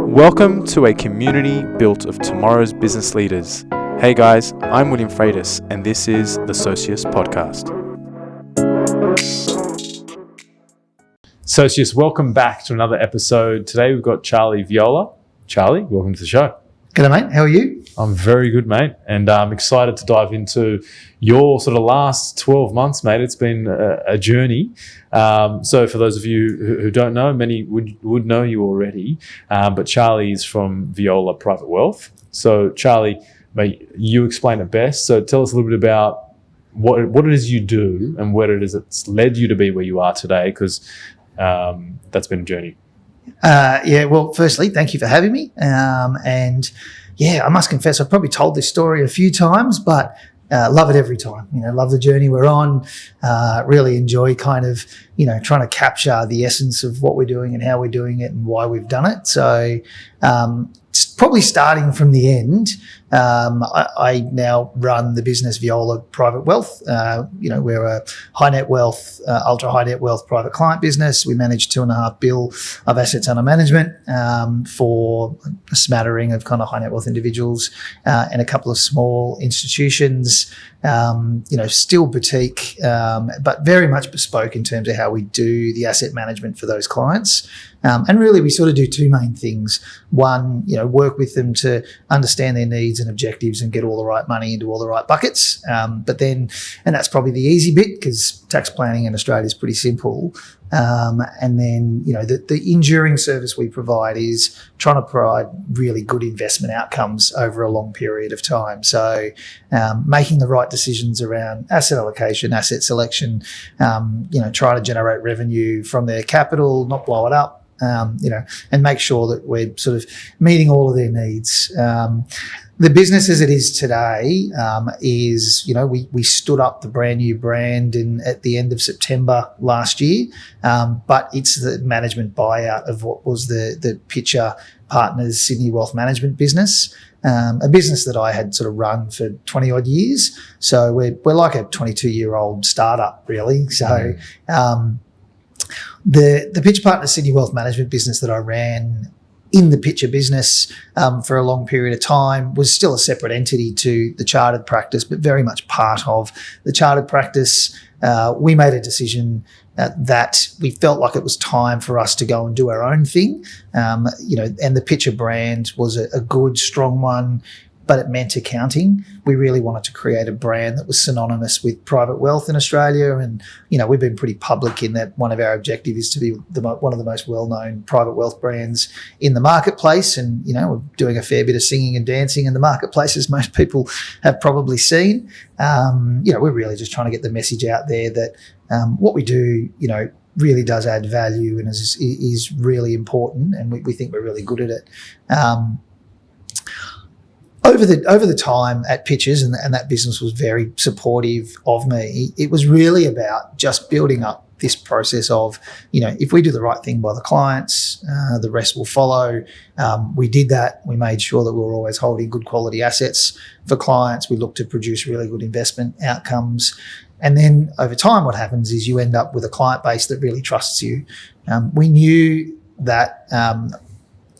Welcome to a community built of tomorrow's business leaders. Hey guys, I'm William Freitas, and this is the Socius Podcast. Socius, welcome back to another episode. Today we've got Charlie Viola. Charlie, welcome to the show. G'day, mate. How are you? I'm very good, mate, and I'm excited to dive into your sort of last 12 months, mate. It's been a journey. So for those of you who don't know, many would know you already, but Charlie is from Viola Private Wealth. So Charlie, mate, you explain it best. So tell us a little bit about what it is you do and what it is that's led you to be where you are today, because that's been a journey. Well, firstly, thank you for having me. I must confess, I've probably told this story a few times, but love it every time. Love the journey we're on. Really enjoy kind of, trying to capture the essence of what we're doing and how we're doing it and why we've done it. So it's probably starting from the end. I now run the business Viola Private Wealth. We're a high net wealth, ultra high net wealth private client business. We manage $2.5 billion of assets under management for a smattering of kind of high net wealth individuals and a couple of small institutions. Still boutique, but very much bespoke in terms of how we do the asset management for those clients. And really, we sort of do two main things. One, work with them to understand their needs and objectives and get all the right money into all the right buckets. And that's probably the easy bit, because tax planning in Australia is pretty simple. The enduring service we provide is trying to provide really good investment outcomes over a long period of time. So making the right decisions around asset allocation, asset selection, trying to generate revenue from their capital, not blow it up. And make sure that we're sort of meeting all of their needs. The business as it is today is, we stood up the brand new brand at the end of September last year, but it's the management buyout of what was the Pitcher Partners Sydney Wealth Management business, a business that I had sort of run for 20 odd years. So we're like a 22-year-old startup, really. So. The Pitcher Partners Sydney Wealth Management business that I ran in the Pitcher business for a long period of time was still a separate entity to the chartered practice, but very much part of the chartered practice. We made a decision that we felt like it was time for us to go and do our own thing. And the Pitcher brand was a good, strong one, but it meant accounting. We really wanted to create a brand that was synonymous with private wealth in Australia. And, we've been pretty public in that one of our objectives is to be one of the most well-known private wealth brands in the marketplace. And, we're doing a fair bit of singing and dancing in the marketplace, as most people have probably seen. We're really just trying to get the message out there that what we do, really does add value and is really important. And we think we're really good at it. Over the time at Pitchers, and that business was very supportive of me, it was really about just building up this process of, if we do the right thing by the clients, the rest will follow. We did that. We made sure that we were always holding good quality assets for clients. We looked to produce really good investment outcomes. And then over time, what happens is you end up with a client base that really trusts you. We knew that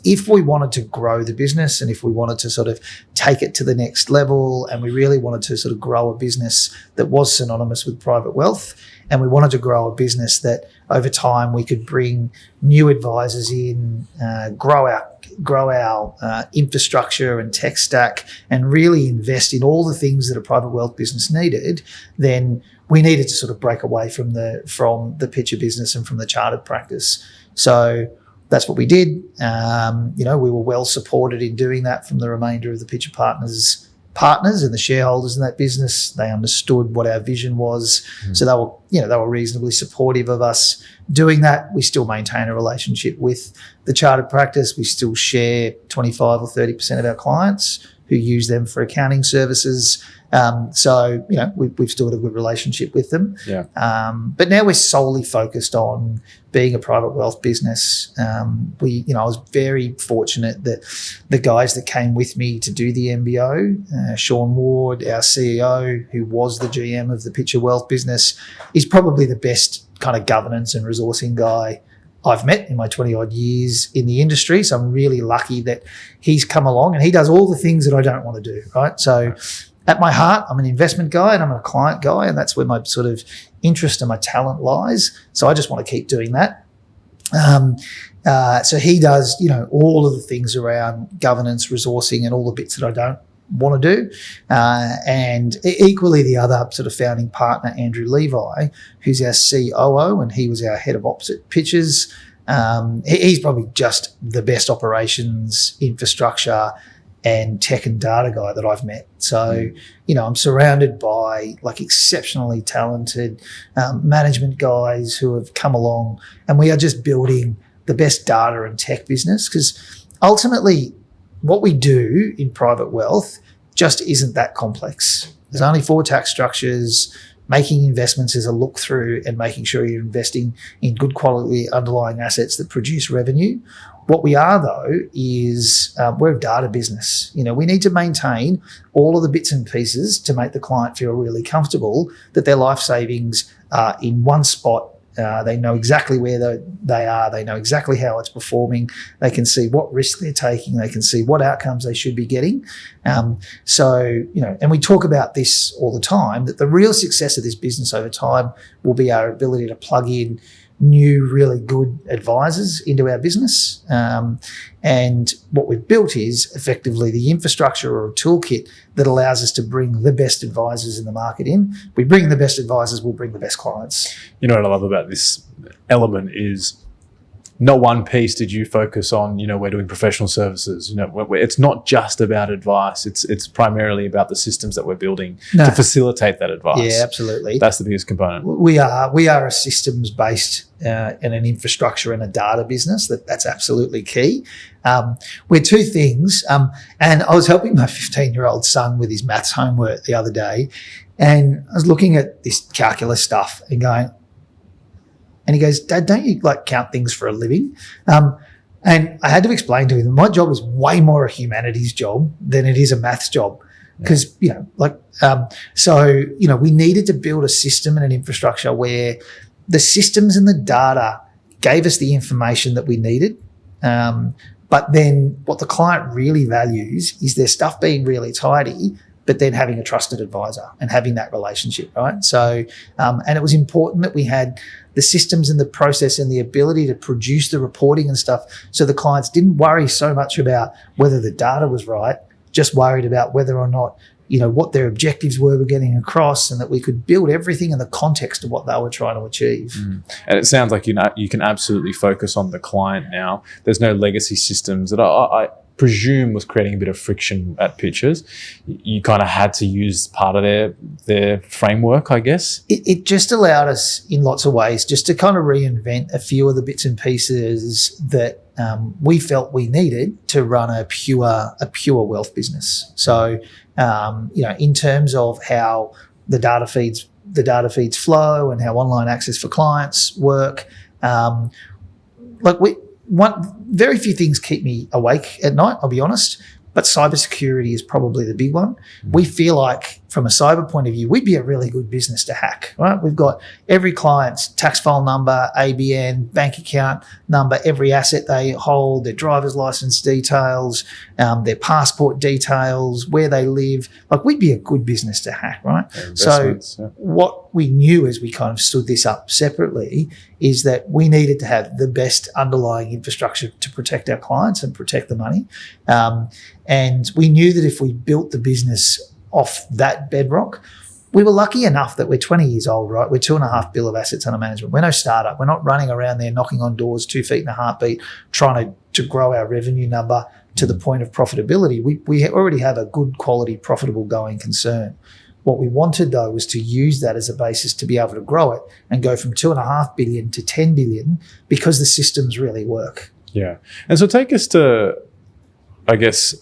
if we wanted to grow the business and if we wanted to sort of take it to the next level, and we really wanted to sort of grow a business that was synonymous with private wealth, and we wanted to grow a business that over time we could bring new advisors in, grow our infrastructure and tech stack, and really invest in all the things that a private wealth business needed, then we needed to sort of break away from the Pitcher business and from the chartered practice. So that's what we did. We were well supported in doing that from the remainder of the Pitcher Partners and the shareholders in that business. They understood what our vision was. So they were reasonably supportive of us doing that. We still maintain a relationship with the chartered practice. We still share 25 or 30% of our clients who use them for accounting services. We've still got a good relationship with them. Yeah. But now we're solely focused on being a private wealth business. I was very fortunate that the guys that came with me to do the MBO, Sean Ward, our CEO, who was the GM of the Pitcher Wealth business, is probably the best kind of governance and resourcing guy I've met in my 20 odd years in the industry. So I'm really lucky that he's come along and he does all the things that I don't want to do, right? So at my heart, I'm an investment guy and I'm a client guy, and that's where my sort of interest and my talent lies. So I just want to keep doing that. So he does, all of the things around governance, resourcing, and all the bits that I don't want to do. And equally, the other sort of founding partner, Andrew Levi, who's our COO, and he was our head of ops at Pitches. He's probably just the best operations, infrastructure, and tech and data guy that I've met. So, I'm surrounded by exceptionally talented management guys who have come along, and we are just building the best data and tech business, because ultimately what we do in private wealth just isn't that complex. There's only 4 tax structures. Making investments is a look through and making sure you're investing in good quality underlying assets that produce revenue. What we are, though, is we're a data business. We need to maintain all of the bits and pieces to make the client feel really comfortable that their life savings are in one spot. They know exactly where they are. They know exactly how it's performing. They can see what risk they're taking. They can see what outcomes they should be getting. And we talk about this all the time, that the real success of this business over time will be our ability to plug in new, really good advisors into our business. And what we've built is effectively the infrastructure or a toolkit that allows us to bring the best advisors in the market in. We bring the best advisors, we'll bring the best clients. What I love about this element is not one piece did you focus on, we're doing professional services. It's not just about advice. It's primarily about the systems that we're building to facilitate that advice. Yeah, absolutely. That's the biggest component. We are a systems-based and an infrastructure and a data business. That's absolutely key. We're two things. And I was helping my 15-year-old son with his maths homework the other day, and I was looking at this calculus stuff and going, and he goes, "Dad, don't you count things for a living?" And I had to explain to him that my job is way more a humanities job than it is a maths job. Because, we needed to build a system and an infrastructure where the systems and the data gave us the information that we needed. But then what the client really values is their stuff being really tidy, but then having a trusted advisor and having that relationship, right? So, and it was important that we had the systems and the process and the ability to produce the reporting and stuff, so the clients didn't worry so much about whether the data was right, just worried about whether or not, what their objectives were getting across, and that we could build everything in the context of what they were trying to achieve. And it sounds like you can absolutely focus on the client now. There's no legacy systems that I presume was creating a bit of friction at Pitches. You kind of had to use part of their framework, I guess. It just allowed us in lots of ways just to kind of reinvent a few of the bits and pieces that we felt we needed to run a pure wealth business. So, in terms of how the data feeds flow and how online access for clients work, very few things keep me awake at night, I'll be honest, but cybersecurity is probably the big one. We feel like, from a cyber point of view, we'd be a really good business to hack, right? We've got every client's tax file number, ABN, bank account number, every asset they hold, their driver's license details, their passport details, where they live. We'd be a good business to hack, right? So what we knew as we kind of stood this up separately is that we needed to have the best underlying infrastructure to protect our clients and protect the money. And we knew that if we built the business off that bedrock, we were lucky enough that we're 20 years old, right? We're $2.5 billion of assets under management. We're no startup. We're not running around there knocking on doors 2 feet in a heartbeat, trying to grow our revenue number to the point of profitability. We already have a good quality, profitable going concern. What we wanted, though, was to use that as a basis to be able to grow it and go from $2.5 billion to $10 billion, because the systems really work. Yeah. And so take us to, I guess,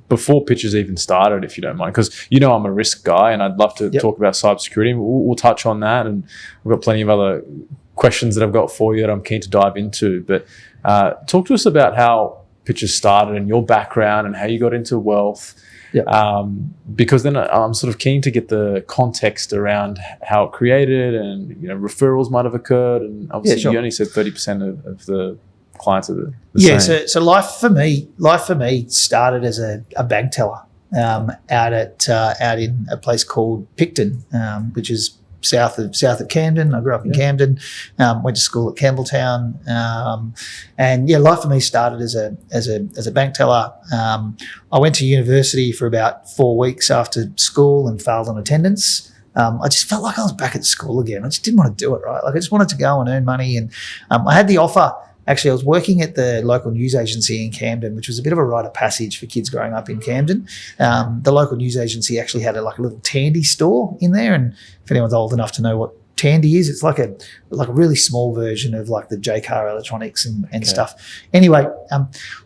before Pitches even started, if you don't mind, because I'm a risk guy and I'd love to talk about cybersecurity. We'll touch on that, and we've got plenty of other questions that I've got for you that I'm keen to dive into. But talk to us about how Pitches started and your background and how you got into wealth. Yep. Because then I'm sort of keen to get the context around how it created, and referrals might have occurred, and obviously sure. you only said 30% of the clients are the same. So life for me started as a bank teller out in a place called Picton, which is south of Camden. I grew up in Camden, went to school at Campbelltown, and life for me started as a bank teller. I went to university for about 4 weeks after school and failed on attendance. I just felt like I was back at school again. I just didn't want to do it, right? Like I just wanted to go and earn money, and I had the offer. Actually, I was working at the local news agency in Camden, which was a bit of a rite of passage for kids growing up in Camden. The local news agency actually had a little Tandy store in there, and if anyone's old enough to know what Tandy is, it's like a really small version of like the J-Car Electronics and stuff. Anyway,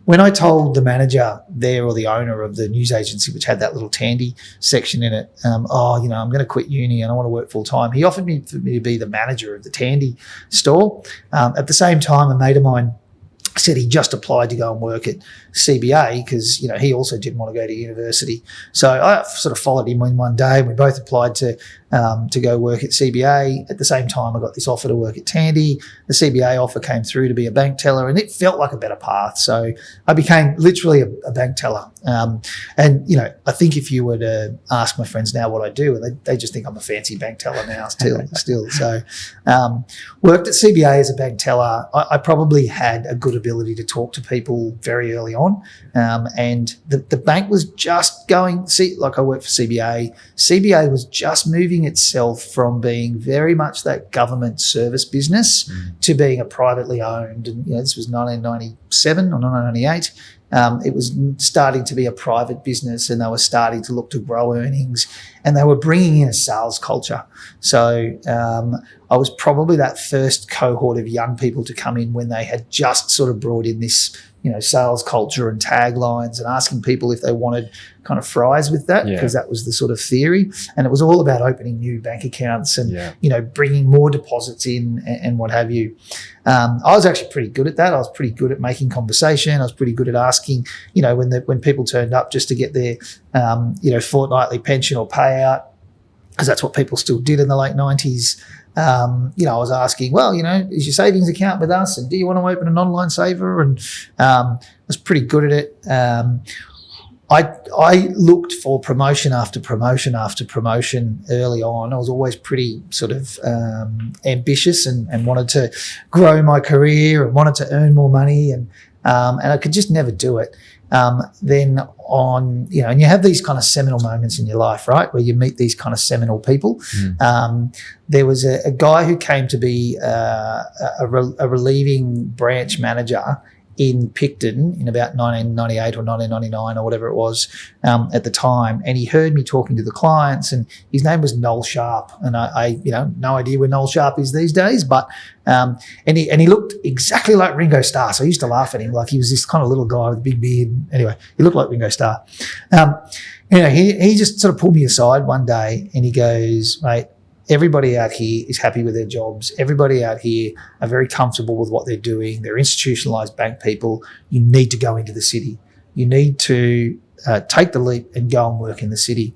when I told the manager there, or the owner of the news agency, which had that little Tandy section in it, I'm going to quit uni and I want to work full time, he offered me to be the manager of the Tandy store. At the same time, a mate of mine said he just applied to go and work at CBA because he also didn't want to go to university. So I sort of followed him in one day, and we both applied to go work at CBA. At the same time, I got this offer to work at Tandy. The CBA offer came through to be a bank teller, and it felt like a better path. So I became literally a bank teller. And I think if you were to ask my friends now what I do, they just think I'm a fancy bank teller now still. So worked at CBA as a bank teller. I probably had a good ability to talk to people very early on. And the bank was just going, I worked for CBA. CBA was just moving itself from being very much that government service business to being a privately owned, and this was 1997 or 1998. It was starting to be a private business, and they were starting to look to grow earnings, and they were bringing in a sales culture. So I was probably that first cohort of young people to come in when they had just sort of brought in this sales culture and taglines, and asking people if they wanted kind of fries with that, because that was the sort of theory. And it was all about opening new bank accounts and, bringing more deposits in and what have you. I was actually pretty good at that. I was pretty good at making conversation. I was pretty good at asking, when people turned up just to get their, fortnightly pension or payout, because that's what people still did in the late 90s. I was asking, is your savings account with us, and do you want to open an online saver? And I was pretty good at it. I looked for promotion after promotion after promotion early on. I was always pretty sort of ambitious and wanted to grow my career and wanted to earn more money, and I could just never do it. Then and you have these kind of seminal moments in your life, right, where you meet these kind of seminal people. There was a guy who came to be a relieving branch manager in Picton in about 1998 or 1999 or whatever it was at the time, and he heard me talking to the clients, and his name was Noel Sharp, and I no idea where Noel Sharp is these days, but and he looked exactly like Ringo Starr, so I used to laugh at him like he was this kind of little guy with a big beard. Anyway, he looked like Ringo Starr. He just sort of pulled me aside one day and he goes, "Mate, everybody out here is happy with their jobs. Everybody out here are very comfortable with what they're doing. They're institutionalized bank people. You need to go into the city. You need to take the leap and go and work in the city."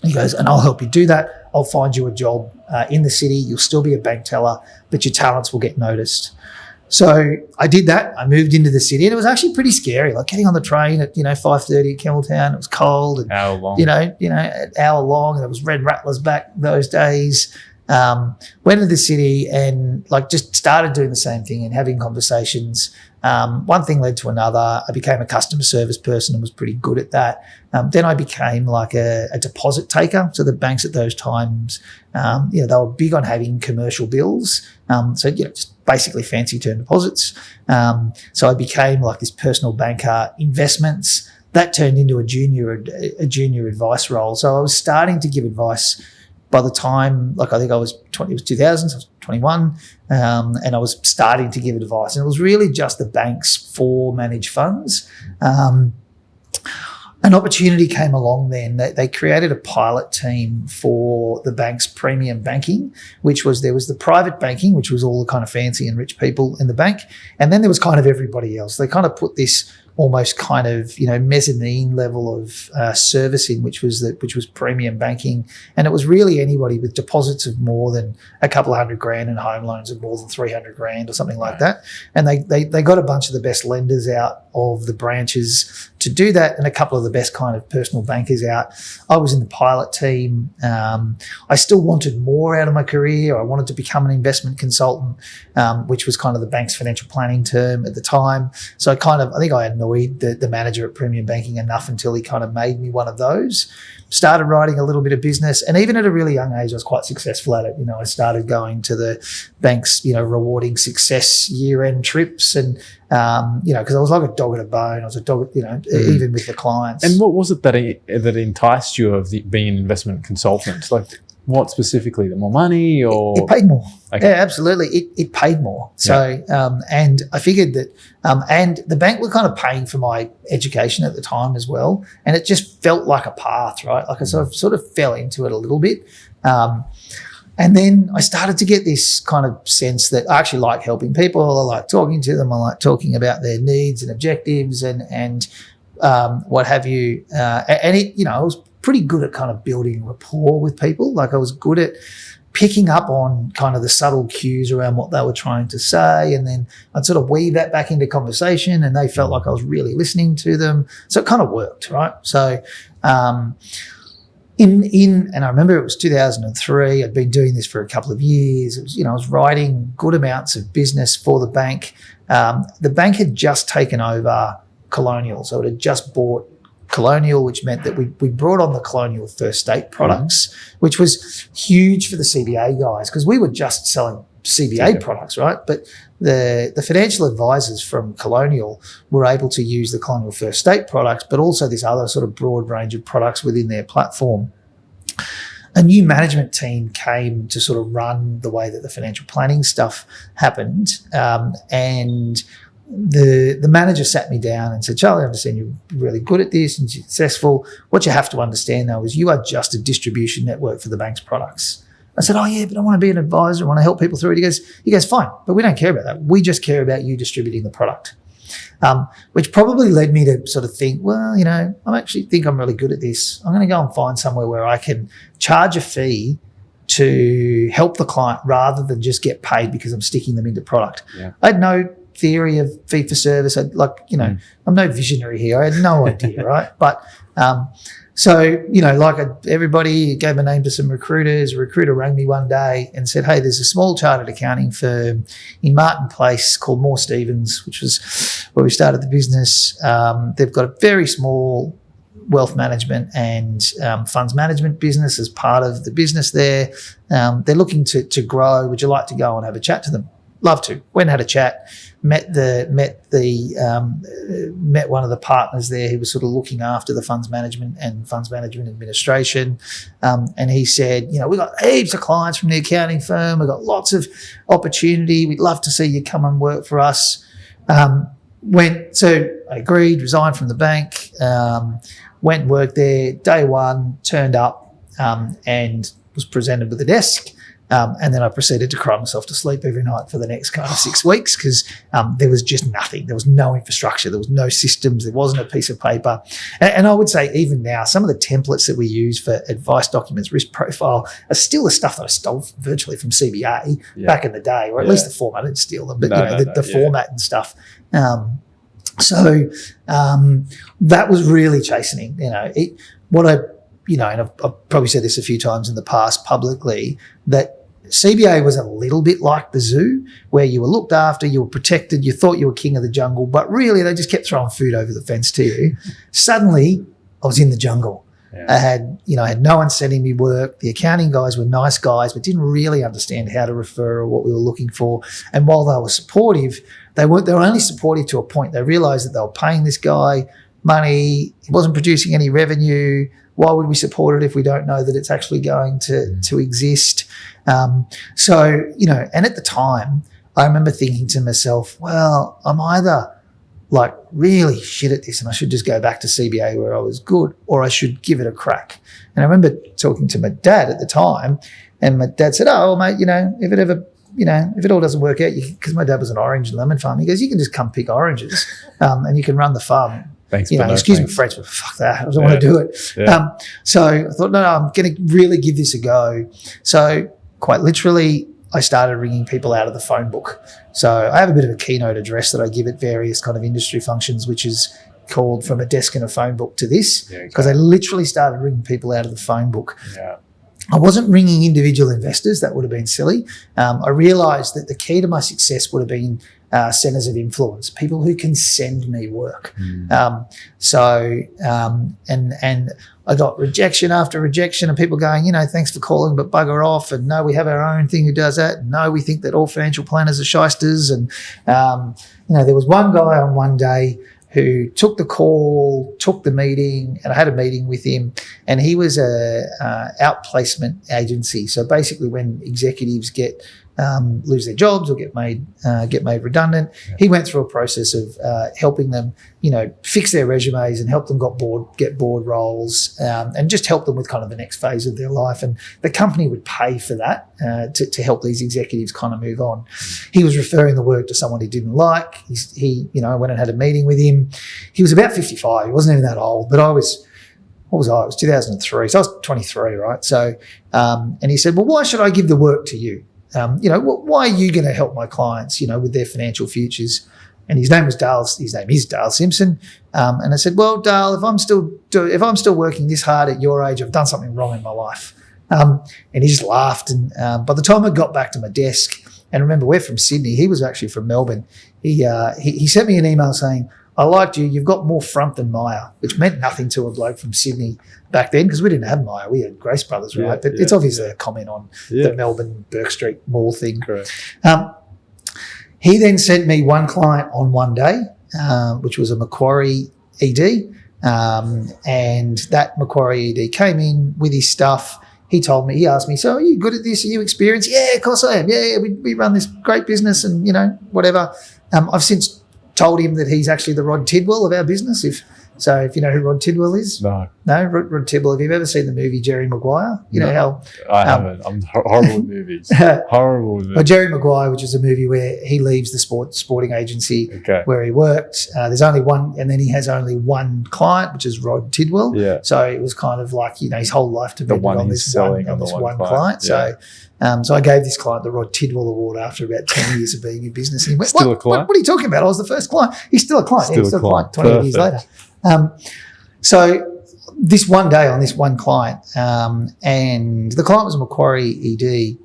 He goes, "And I'll help you do that. I'll find you a job in the city. You'll still be a bank teller, but your talents will get noticed." So I did that. I moved into the city, and it was actually pretty scary. Like getting on the train at 5:30 at Campbelltown. It was cold, and hour long. An hour long. And it was Red Rattlers back those days. Went into the city and just started doing the same thing and having conversations. One thing led to another. I became a customer service person and was pretty good at that. Then I became like a deposit taker. So the banks at those times, they were big on having commercial bills. Just basically fancy term deposits. So I became like this personal banker, investments. That turned into a junior advice role. So I was starting to give advice by the time, I think I was 20, it was 2000, so I was 21, and I was starting to give advice. And it was really just the banks for managed funds. An opportunity came along then. They created a pilot team for the bank's premium banking, there was the private banking, which was all the kind of fancy and rich people in the bank. And then there was kind of everybody else. They kind of put this almost kind of, mezzanine level of servicing, which was premium banking. And it was really anybody with deposits of more than a couple of $100,000 and home loans of more than $300,000 or something like that. And they got a bunch of the best lenders out of the branches to do that, and a couple of the best kind of personal bankers out. I was in the pilot team. I still wanted more out of my career. I wanted to become an investment consultant, which was kind of the bank's financial planning term at the time. So I think I annoyed the manager at Premium Banking enough until he kind of made me one of those. Started writing a little bit of business, and even at a really young age, I was quite successful at it. I started going to the bank's, rewarding success year-end trips, and because I was like a dog at a bone. I was a dog, even with the clients. And what was it that enticed you of being an investment consultant? Like, what specifically? The more money, or it paid more? Okay. Yeah, absolutely. It paid more. So, and I figured that, and the bank were kind of paying for my education at the time as well, and it just felt like a path, right? Like I sort of fell into it a little bit. And then I started to get this kind of sense that I actually like helping people. I like talking to them. I like talking about their needs and objectives and what have you. And it, I was pretty good at kind of building rapport with people. Like I was good at picking up on kind of the subtle cues around what they were trying to say. And then I'd sort of weave that back into conversation, and they felt like I was really listening to them. So it kind of worked, right? So, and I remember it was 2003. I'd been doing this for a couple of years. It was, I was writing good amounts of business for the bank. The bank had just taken over Colonial, so it had just bought Colonial, which meant that we brought on the Colonial First State products, which was huge for the CBA guys, because we were just selling CBA products, right? But the financial advisors from Colonial were able to use the Colonial First State products, but also this other sort of broad range of products within their platform. A new management team came to sort of run the way that the financial planning stuff happened, and the manager sat me down and said, "Charlie, I understand you're really good at this and successful. What you have to understand, though, is you are just a distribution network for the bank's products." I said, "Oh, yeah, but I want to be an advisor. I want to help people through it." He goes, "Fine, but we don't care about that. We just care about you distributing the product." Which probably led me to sort of think, well, I actually think I'm really good at this. I'm going to go and find somewhere where I can charge a fee to help the client rather than just get paid because I'm sticking them into product. Yeah. I had no theory of fee for service. I'm no visionary here. I had no idea, right? But so, everybody gave my name to some recruiters. A recruiter rang me one day and said, "Hey, there's a small chartered accounting firm in Martin Place called Moore Stevens," which was where we started the business. They've got a very small wealth management and funds management business as part of the business there. They're looking to grow. Would you like to go and have a chat to them? Love to. Went and had a chat. Met one of the partners there who was sort of looking after the funds management and funds management administration, and he said, "We got heaps of clients from the accounting firm. We've got lots of opportunity. We'd love to see you come and work for us." So I agreed, resigned from the bank, went and worked there. Day one, turned up and was presented with a desk. And then I proceeded to cry myself to sleep every night for the next kind of 6 weeks because there was just nothing. There was no infrastructure. There was no systems. There wasn't a piece of paper. And I would say even now, some of the templates that we use for advice documents, risk profile, are still the stuff that I stole virtually from CBA back in the day, or at least the format. I didn't steal them, but the format and stuff. So that was really chastening. And I've probably said this a few times in the past publicly, that CBA was a little bit like the zoo, where you were looked after, you were protected, you thought you were king of the jungle, but really they just kept throwing food over the fence to you. Suddenly, I was in the jungle. Yeah. I had no one sending me work. The accounting guys were nice guys, but didn't really understand how to refer or what we were looking for. And while they were supportive, they were only supportive to a point. They realised that they were paying this guy money, he wasn't producing any revenue. Why would we support it if we don't know that it's actually going to exist? And at the time, I remember thinking to myself, well, I'm either like really shit at this and I should just go back to CBA where I was good, or I should give it a crack. And I remember talking to my dad at the time, and my dad said, "Oh, well, mate, if it ever if it all doesn't work out, because my dad was an orange and lemon farm, he goes, you can just come pick oranges and you can run the farm. Thanks, Excuse me, French, but fuck that. I don't want to do it. Yeah. So I thought, no, I'm going to really give this a go. So quite literally, I started ringing people out of the phone book. So I have a bit of a keynote address that I give at various kind of industry functions, which is called From a Desk and a Phone Book to This, because I literally started ringing people out of the phone book. Yeah. I wasn't ringing individual investors. That would have been silly. I realised that the key to my success would have been centres of influence, people who can send me work. And I got rejection after rejection, and people going, thanks for calling, but bugger off. And no, we have our own thing who does that. No, we think that all financial planners are shysters. And there was one guy on one day who took the call, took the meeting, and I had a meeting with him, and he was a outplacement agency. So basically when executives lose their jobs or get made redundant, he went through a process of helping them, fix their resumes and help them get board roles, and just help them with kind of the next phase of their life. And the company would pay for that to help these executives kind of move on. He was referring the work to someone he didn't like. He went and had a meeting with him. He was about 55. He wasn't even that old, but I was 2003. So I was 23, right? So, and he said, well, why should I give the work to you? Why are you going to help my clients, with their financial futures? And his name is Dale Simpson. And I said, well, Dale, if I'm still working this hard at your age, I've done something wrong in my life. And he just laughed. And by the time I got back to my desk, and remember, we're from Sydney. He was actually from Melbourne. He sent me an email saying, I liked you. You've got more front than Maya, which meant nothing to a bloke from Sydney back then, because we didn't have Maya. We had Grace Brothers, right? But it's obviously a comment on the Melbourne Burke Street Mall thing. Correct. He then sent me one client on one day, which was a Macquarie ED. And that Macquarie ED came in with his stuff. He asked me, so are you good at this? Are you experienced? Yeah, of course I am. Yeah, we run this great business and, whatever. I've since told him that he's actually the Rod Tidwell of our business. If you know who Rod Tidwell is. No, Rod Tidwell. Have you ever seen the movie Jerry Maguire? How I haven't. I'm horrible at movies. Horrible with movies. Well, Jerry Maguire, which is a movie where he leaves the sporting agency where he worked. There's only one, and then he has only one client, which is Rod Tidwell. Yeah. So it was kind of like his whole life depended on this one client. Yeah. So I gave this client the Rod Tidwell Award after about 10 years of being in business. And he went, still a client? What are you talking about? I was the first client. He's still a client. He's still a client 20 years later. So this one day on this one client, and the client was a Macquarie ED.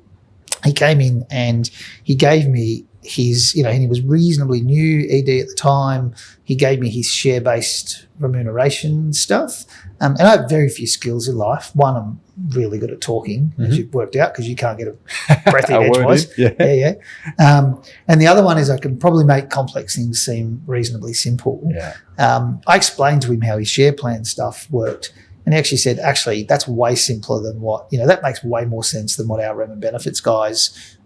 He came in and he gave me his, and he was reasonably new ED at the time. He gave me his share-based remuneration stuff. And I have very few skills in life. One, I'm really good at talking, as you've worked out, because you can't get a breath in edgewise. Yeah. And the other one is I can probably make complex things seem reasonably simple. Yeah. I explained to him how his share plan stuff worked. And he actually said, that's way simpler than what, that makes way more sense than what our rem and benefits guys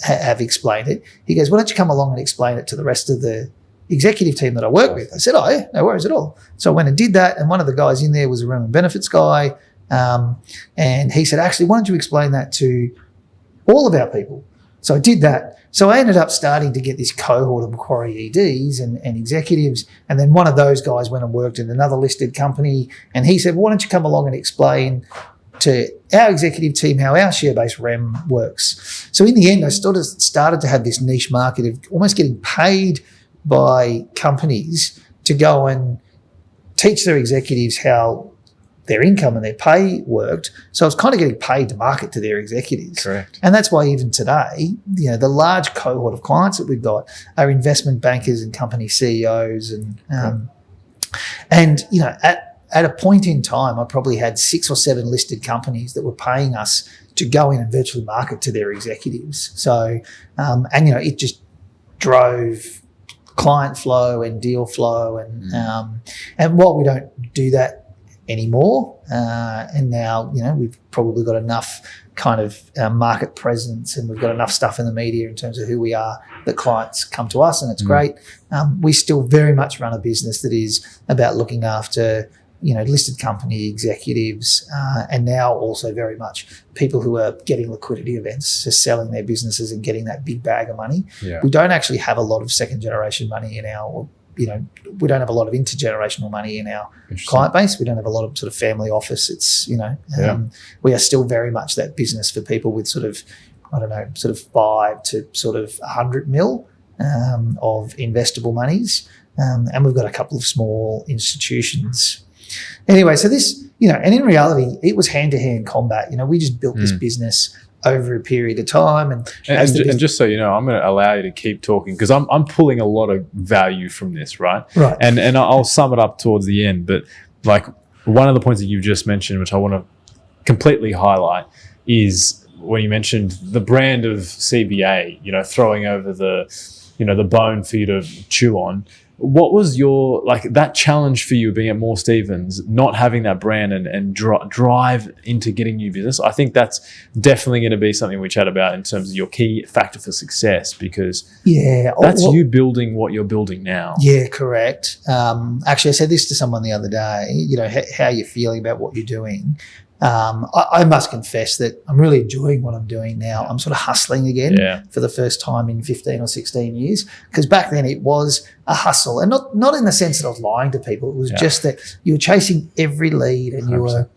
have explained it. He goes, why don't you come along and explain it to the rest of the executive team that I work with? I said, oh, yeah, no worries at all. So I went and did that, and one of the guys in there was a rem and benefits guy, and he said, why don't you explain that to all of our people? So I did that. So I ended up starting to get this cohort of Macquarie EDs and executives, and then one of those guys went and worked in another listed company, and he said, why don't you come along and explain to our executive team how our share-based REM works. So in the end, I started to have this niche market of almost getting paid by companies to go and teach their executives how their income and their pay worked. So I was kind of getting paid to market to their executives. Correct. And that's why even today, the large cohort of clients that we've got are investment bankers and company CEOs and at a point in time, I probably had 6 or 7 listed companies that were paying us to go in and virtually market to their executives. So, it just drove client flow and deal flow. And while we don't do that anymore, and now, we've probably got enough kind of market presence and we've got enough stuff in the media in terms of who we are that clients come to us, and it's great. We still very much run a business that is about looking after listed company executives, and now also very much people who are getting liquidity events, so selling their businesses and getting that big bag of money. Yeah. We don't actually have a lot of second generation money in our, we don't have a lot of intergenerational money in our client base. We don't have a lot of sort of family office. It's, we are still very much that business for people with sort of 5 to sort of 100 mil of investable monies. And we've got a couple of small institutions. Anyway, so this, and in reality, it was hand-to-hand combat. We just built this business over a period of time. And just so you know, I'm going to allow you to keep talking because I'm pulling a lot of value from this, right? Right. And I'll sum it up towards the end. But like one of the points that you just mentioned, which I want to completely highlight, is when you mentioned the brand of CBA, throwing over the bone for you to chew on. What was your, that challenge for you being at Moore Stephens, not having that brand and drive into getting new business? I think that's definitely going to be something we chat about in terms of your key factor for success, because that's you building what you're building now. Yeah, correct. Actually, I said this to someone the other day, how you're feeling about what you're doing. I must confess that I'm really enjoying what I'm doing now. I'm sort of hustling again for the first time in 15 or 16 years, because back then it was a hustle, and not in the sense that I was lying to people. It was just that you were chasing every lead, and 100%. You were.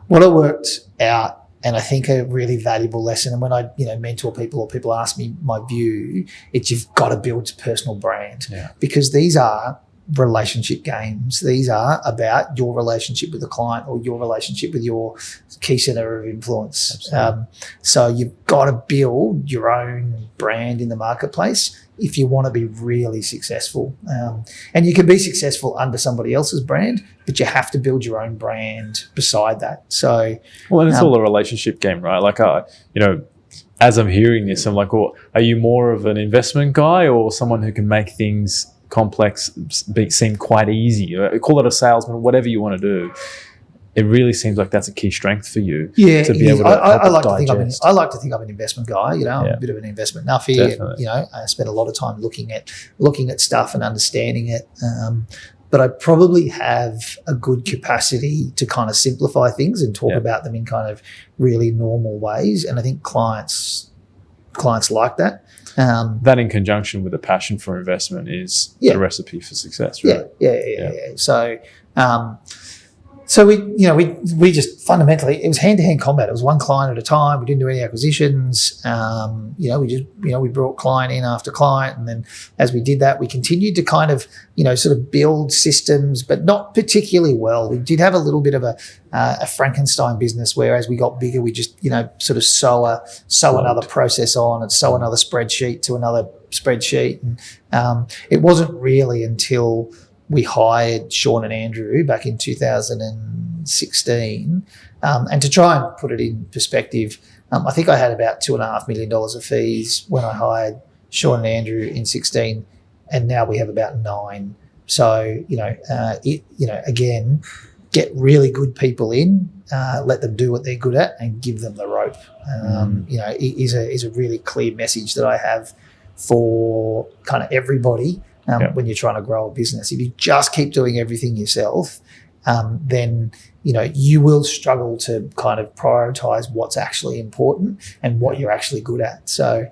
What I worked out, and I think a really valuable lesson, and when I mentor people or people ask me my view, it's you've got to build a personal brand, because these are relationship games. These are about your relationship with the client or your relationship with your key center of influence. So you've got to build your own brand in the marketplace if you want to be really successful. And you can be successful under somebody else's brand, but you have to build your own brand beside that. So, and it's all a relationship game, right? As I'm hearing this, I'm like, well, are you more of an investment guy or someone who can make things complex seem quite easy? Call it a salesman, whatever you want to do. It really seems like that's a key strength for you. Yeah, to be able to I like to think I'm an investment guy. I'm a bit of an investment nuffy. Definitely. And, I spend a lot of time looking at stuff and understanding it. But I probably have a good capacity to kind of simplify things and talk about them in kind of really normal ways. And I think clients like that. That in conjunction with a passion for investment is the recipe for success, right? Yeah. So we just fundamentally, it was hand-to-hand combat. It was one client at a time. We didn't do any acquisitions. We brought client in after client, and then as we did that, we continued to kind of sort of build systems, but not particularly well. We did have a little bit of a Frankenstein business where, as we got bigger, we just sort of sew another process on and sew another spreadsheet to another spreadsheet, and it wasn't really until we hired Sean and Andrew back in 2016. And to try and put it in perspective, I think I had about $2.5 million of fees when I hired Sean and Andrew in 16, and now we have about 9. So, again, get really good people in, let them do what they're good at and give them the rope. Is a really clear message that I have for kind of everybody. When you're trying to grow a business, if you just keep doing everything yourself, then you will struggle to kind of prioritize what's actually important and what you're actually good at. So,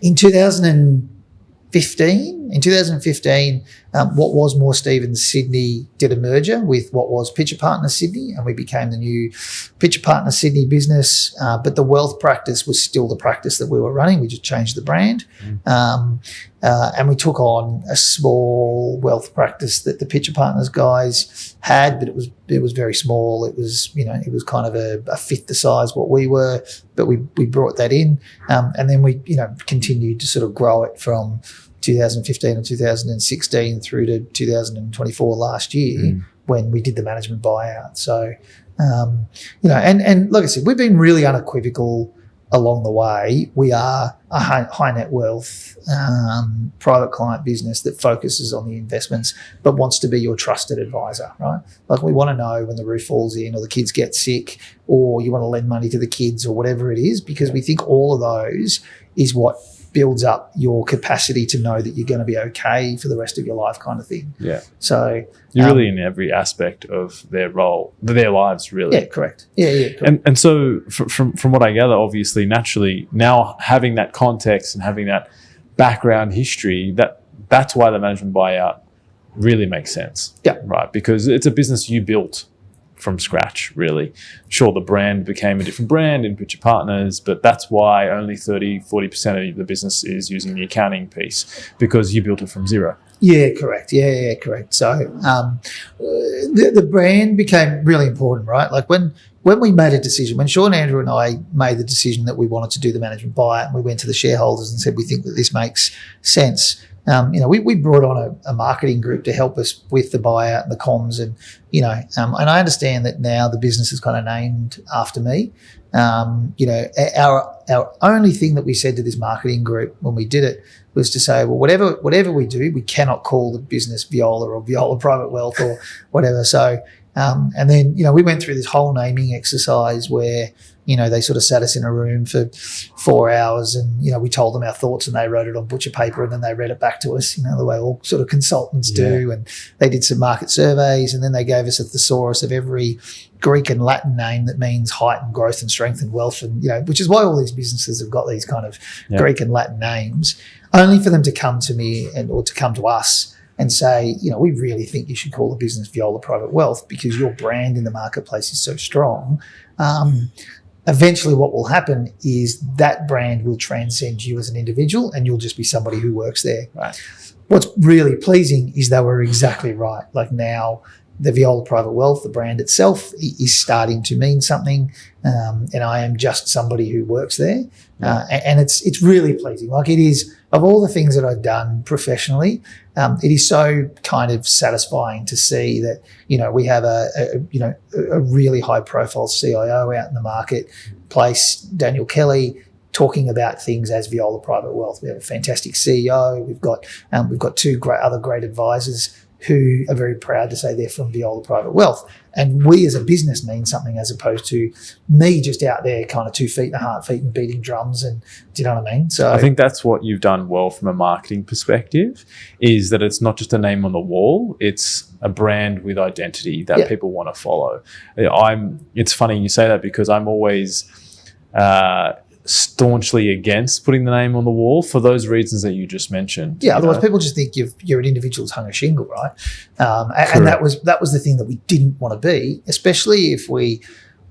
in 2015, what was Moore Stephens Sydney did a merger with what was Pitcher Partners Sydney, and we became the new Pitcher Partners Sydney business. But the wealth practice was still the practice that we were running. We just changed the brand. And we took on a small wealth practice that the Pitcher Partners guys had, but it was very small. It was kind of a fifth the size what we were, but we brought that in, and then we continued to sort of grow it from 2015 or 2016 through to 2024 last year when we did the management buyout. So and like I said, we've been really unequivocal along the way. We are a high net wealth private client business that focuses on the investments but wants to be your trusted advisor, right? Like, we want to know when the roof falls in or the kids get sick or you want to lend money to the kids or whatever it is, because we think all of those is what builds up your capacity to know that you're going to be okay for the rest of your life, kind of thing. Yeah. So you're really in every aspect of their role, their lives, really. Yeah, correct. Yeah, correct. And so from what I gather, obviously, naturally, now having that context and having that background history, that's why the management buyout really makes sense. Yeah. Right. Because it's a business you built from scratch, really. Sure, the brand became a different brand in Picture Partners, but that's why only 30-40% of the business is using the accounting piece, because you built it from zero. Yeah, correct. Yeah, correct. So the brand became really important, right? Like when we made a decision, when Sean, Andrew and I made the decision that we wanted to do the management buyout, and we went to the shareholders and said we think that this makes sense. We brought on a marketing group to help us with the buyout and the comms, and and I understand that now the business is kind of named after me. Our only thing that we said to this marketing group when we did it was to say, well, whatever we do, we cannot call the business Viola or Viola Private Wealth or whatever. So, and then we went through this whole naming exercise where they sort of sat us in a room for 4 hours, and we told them our thoughts, and they wrote it on butcher paper, and then they read it back to us, the way all sort of consultants do. And they did some market surveys, and then they gave us a thesaurus of every Greek and Latin name that means height and growth and strength and wealth, and which is why all these businesses have got these kind of Greek and Latin names, only for them to come to me or to come to us and say, we really think you should call the business Viola Private Wealth because your brand in the marketplace is so strong. Eventually what will happen is that brand will transcend you as an individual, and you'll just be somebody who works there. Right. What's really pleasing is they were exactly right. Like now, the Viola Private Wealth, the brand itself, is starting to mean something, and I am just somebody who works there. And it's really pleasing. Like it is, of all the things that I've done professionally, it is so kind of satisfying to see that, we have a really high profile CIO out in the marketplace, Daniel Kelly, talking about things as Viola Private Wealth. We have a fantastic CEO. We've got two other great advisors who are very proud to say they're from Viola Private Wealth. And we as a business mean something, as opposed to me just out there kind of 2 feet in the heartbeat and beating drums. And do you know what I mean? So I think that's what you've done well from a marketing perspective, is that it's not just a name on the wall, it's a brand with identity that people want to follow. It's funny you say that, because I'm always staunchly against putting the name on the wall for those reasons that you just mentioned. Yeah, otherwise people just think you're an individual who's hung a shingle, right? And that was the thing that we didn't want to be, especially if we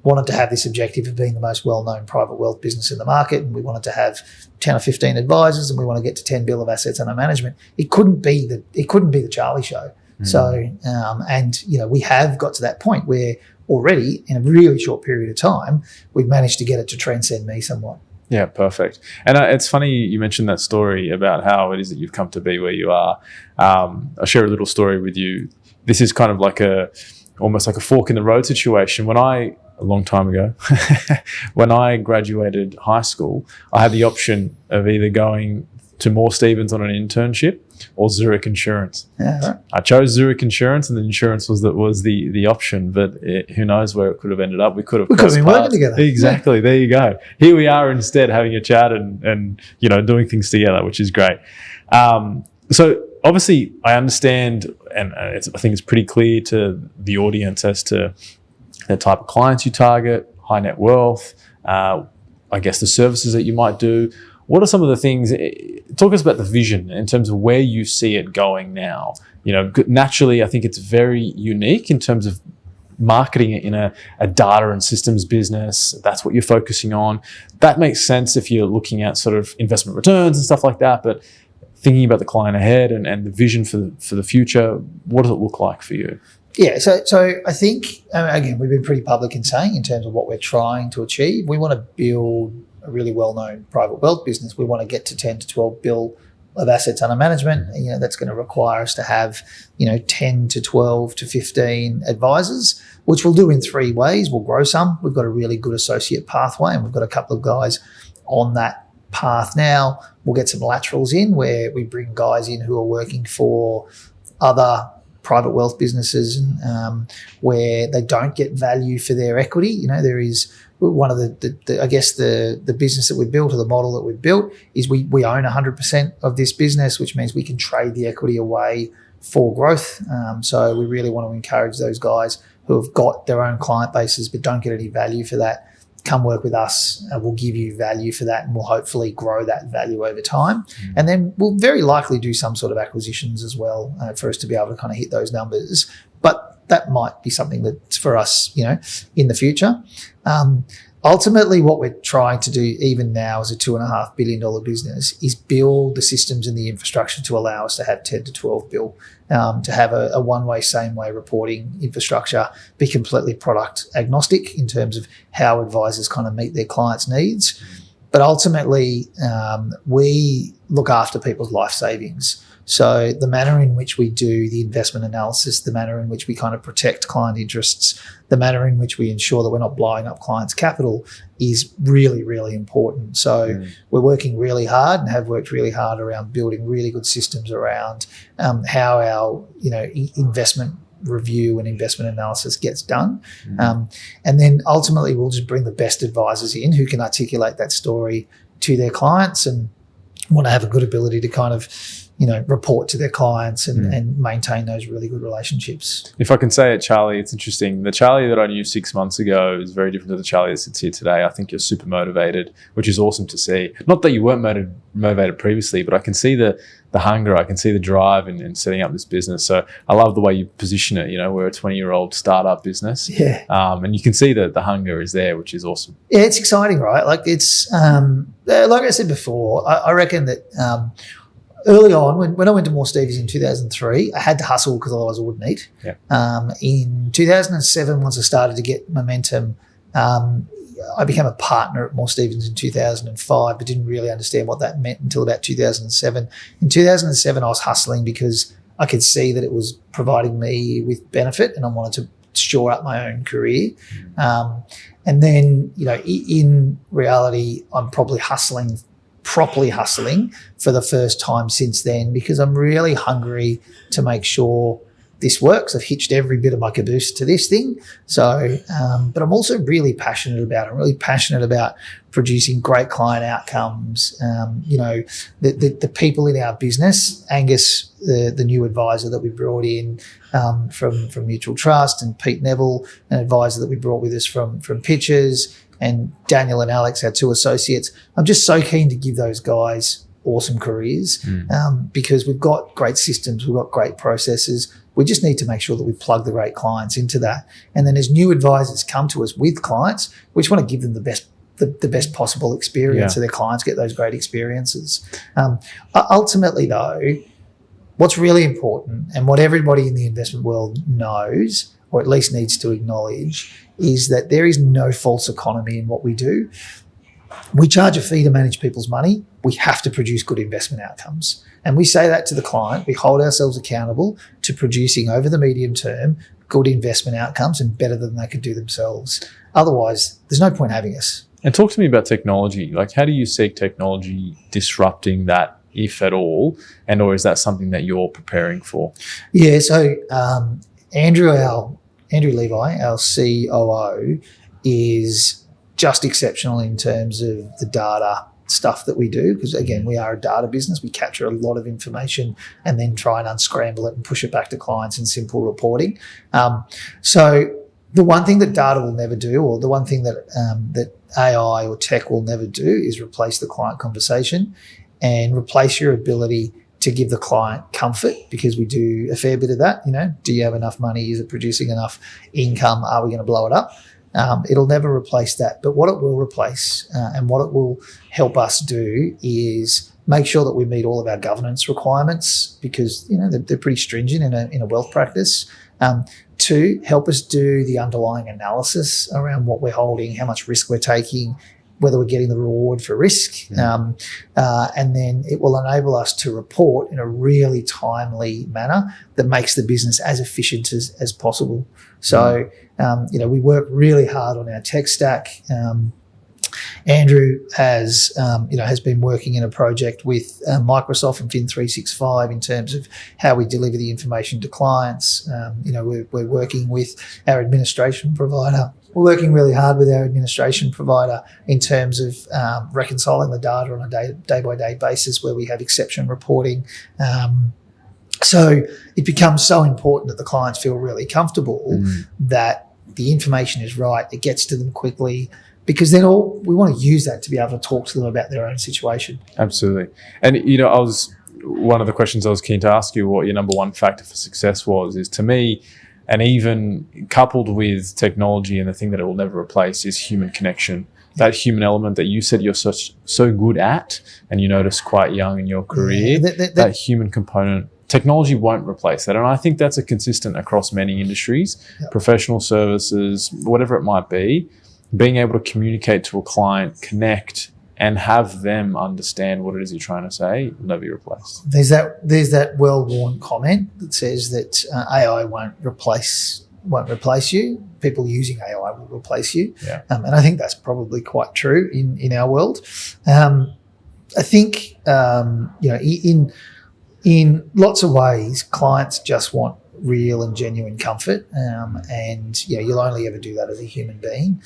wanted to have this objective of being the most well-known private wealth business in the market, and we wanted to have 10 or 15 advisors, and we want to get to 10 billion of assets under management. It couldn't be the Charlie show. So, we have got to that point where already in a really short period of time, we've managed to get it to transcend me somewhat. Yeah, perfect. And it's funny you mentioned that story about how it is that you've come to be where you are. I'll share a little story with you. This is kind of like almost like a fork in the road situation. A long time ago, when I graduated high school, I had the option of either going to Moore Stephens on an internship or Zurich Insurance. Yeah, right. I chose Zurich Insurance, and the insurance was the option. But who knows where it could have ended up? We could have been working together. Exactly. There you go. Here we are instead having a chat and doing things together, which is great. So obviously, I understand, and I think it's pretty clear to the audience as to the type of clients you target, high net wealth. I guess the services that you might do. What are some of the things? Talk us about the vision in terms of where you see it going now. Naturally, I think it's very unique in terms of marketing it in a data and systems business. That's what you're focusing on. That makes sense if you're looking at sort of investment returns and stuff like that. But thinking about the client ahead and the vision for the future, what does it look like for you? Yeah, so I think, again, we've been pretty public in saying in terms of what we're trying to achieve. We want to build a really well-known private wealth business. We want to get to 10 to 12 billion of assets under management. That's going to require us to have, 10 to 12 to 15 advisors, which we'll do in 3 ways. We'll grow some. We've got a really good associate pathway, and we've got a couple of guys on that path now. We'll get some laterals in where we bring guys in who are working for other private wealth businesses where they don't get value for their equity. There is one of the business that we built, or the model that we've built, is we own 100% of this business, which means we can trade the equity away for growth. So we really want to encourage those guys who have got their own client bases but don't get any value for that. Come work with us, we'll give you value for that, and we'll hopefully grow that value over time. And then we'll very likely do some sort of acquisitions as well for us to be able to kind of hit those numbers. But that might be something that's for us, in the future. Ultimately, what we're trying to do even now as a $2.5 billion business is build the systems and the infrastructure to allow us to have 10 to 12 bill, to have a one-way, same-way reporting infrastructure, be completely product agnostic in terms of how advisors kind of meet their clients' needs. But ultimately, we look after people's life savings. So the manner in which we do the investment analysis, the manner in which we kind of protect client interests, the manner in which we ensure that we're not blowing up clients' capital is really, really important. So we're working really hard and have worked really hard around building really good systems around how our investment review and investment analysis gets done. And then ultimately we'll just bring the best advisors in who can articulate that story to their clients and want to have a good ability to kind of report to their clients and maintain those really good relationships. If I can say it, Charlie, it's interesting. The Charlie that I knew 6 months ago is very different to the Charlie that sits here today. I think you're super motivated, which is awesome to see. Not that you weren't motivated previously, but I can see the hunger. I can see the drive in setting up this business. So I love the way you position it. We're a 20-year-old startup business. Yeah. And you can see that the hunger is there, which is awesome. Yeah, it's exciting, right? Like it's, like I said before, I reckon that early on, when I went to Moore Stevies in 2003, I had to hustle because otherwise I wouldn't eat. Yeah. In 2007, once I started to get momentum, I became a partner at Moore Stevies in 2005, but didn't really understand what that meant until about 2007. In 2007, I was hustling because I could see that it was providing me with benefit and I wanted to shore up my own career. And then, in reality, I'm probably properly hustling for the first time since then because I'm really hungry to make sure this works. I've hitched every bit of my caboose to this thing. So, but I'm also really passionate about it. I'm really passionate about producing great client outcomes. The people in our business, Angus, the new advisor that we brought in from Mutual Trust, and Pete Neville, an advisor that we brought with us from Pitches, and Daniel and Alex, our two associates. I'm just so keen to give those guys awesome careers because we've got great systems, we've got great processes. We just need to make sure that we plug the right clients into that. And then as new advisors come to us with clients, we just want to give them the best possible experience so their clients get those great experiences. Ultimately, though, what's really important and what everybody in the investment world knows, or at least needs to acknowledge, is that there is no false economy in what we do. We charge a fee to manage people's money. We have to produce good investment outcomes. And we say that to the client. We hold ourselves accountable to producing over the medium term good investment outcomes and better than they could do themselves. Otherwise, there's no point having us. And talk to me about technology. Like, how do you see technology disrupting that, if at all? And or is that something that you're preparing for? Yeah, so Andrew Levi, our COO, is just exceptional in terms of the data stuff that we do because, again, we are a data business. We capture a lot of information and then try and unscramble it and push it back to clients in simple reporting. So the one thing that data will never do, or the one thing that AI or tech will never do, is replace the client conversation and replace your ability to give the client comfort, because we do a fair bit of that. Do you have enough money? Is it producing enough income? Are we going to blow it up? It'll never replace that. But what it will replace and what it will help us do is make sure that we meet all of our governance requirements, because they're pretty stringent in a wealth practice. To help us do the underlying analysis around what we're holding, how much risk we're taking, whether we're getting the reward for risk. And then it will enable us to report in a really timely manner that makes the business as efficient as possible. So, we work really hard on our tech stack. Andrew has been working in a project with Microsoft and Fin 365 in terms of how we deliver the information to clients. We're working with our administration provider. We're working really hard with our administration provider in terms of reconciling the data on a day-by-day basis where we have exception reporting. So it becomes so important that the clients feel really comfortable that the information is right, it gets to them quickly, because then we want to use that to be able to talk to them about their own situation. Absolutely. And, one of the questions I was keen to ask you, what your number one factor for success is to me, and even coupled with technology, and the thing that it will never replace is human connection. That human element that you said you're so good at, and you noticed quite young in your career, that human component, technology won't replace that. And I think that's a consistent across many industries, professional services, whatever it might be, being able to communicate to a client, connect, and have them understand what it is you're trying to say will never be replaced. There's that well-worn comment that says that AI won't replace you. People using AI will replace you. Yeah. And I think that's probably quite true in our world. I think, in lots of ways, clients just want real and genuine comfort. And you'll only ever do that as a human being.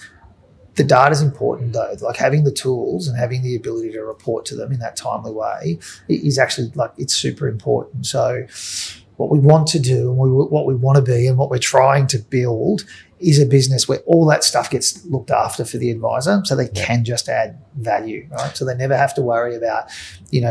The data is important though, like having the tools and having the ability to report to them in that timely way is actually it's super important. So what we want to do and what we want to be and what we're trying to build is a business where all that stuff gets looked after for the advisor, so they can just add value, right? So they never have to worry about,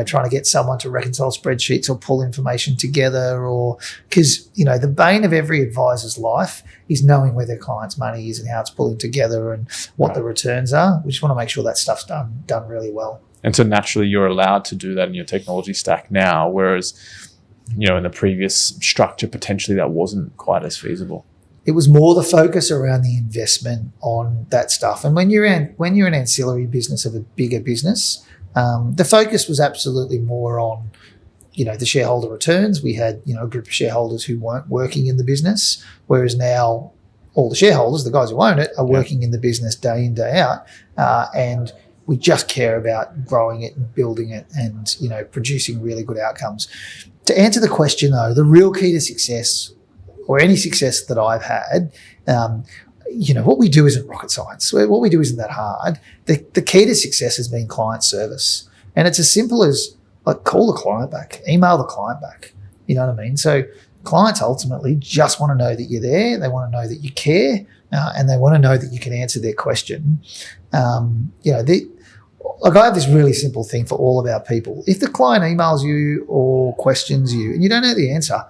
trying to get someone to reconcile spreadsheets or pull information together, or because, the bane of every advisor's life is knowing where their client's money is and how it's pulling together and what the returns are. We just want to make sure that stuff's done really well. And so naturally you're allowed to do that in your technology stack now, whereas, in the previous structure, potentially that wasn't quite as feasible. It was more the focus around the investment on that stuff. And when you're an ancillary business of a bigger business, the focus was absolutely more on, the shareholder returns. We had, a group of shareholders who weren't working in the business, whereas now all the shareholders, the guys who own it, are working in the business day in, day out. And we just care about growing it and building it and, producing really good outcomes. To answer the question though, the real key to success, or any success that I've had, what we do isn't rocket science. What we do isn't that hard. The key to success has been client service. And it's as simple as call the client back, email the client back. You know what I mean? So clients ultimately just want to know that you're there. They want to know that you care, and they want to know that you can answer their question. I have this really simple thing for all of our people. If the client emails you or questions you and you don't know the answer,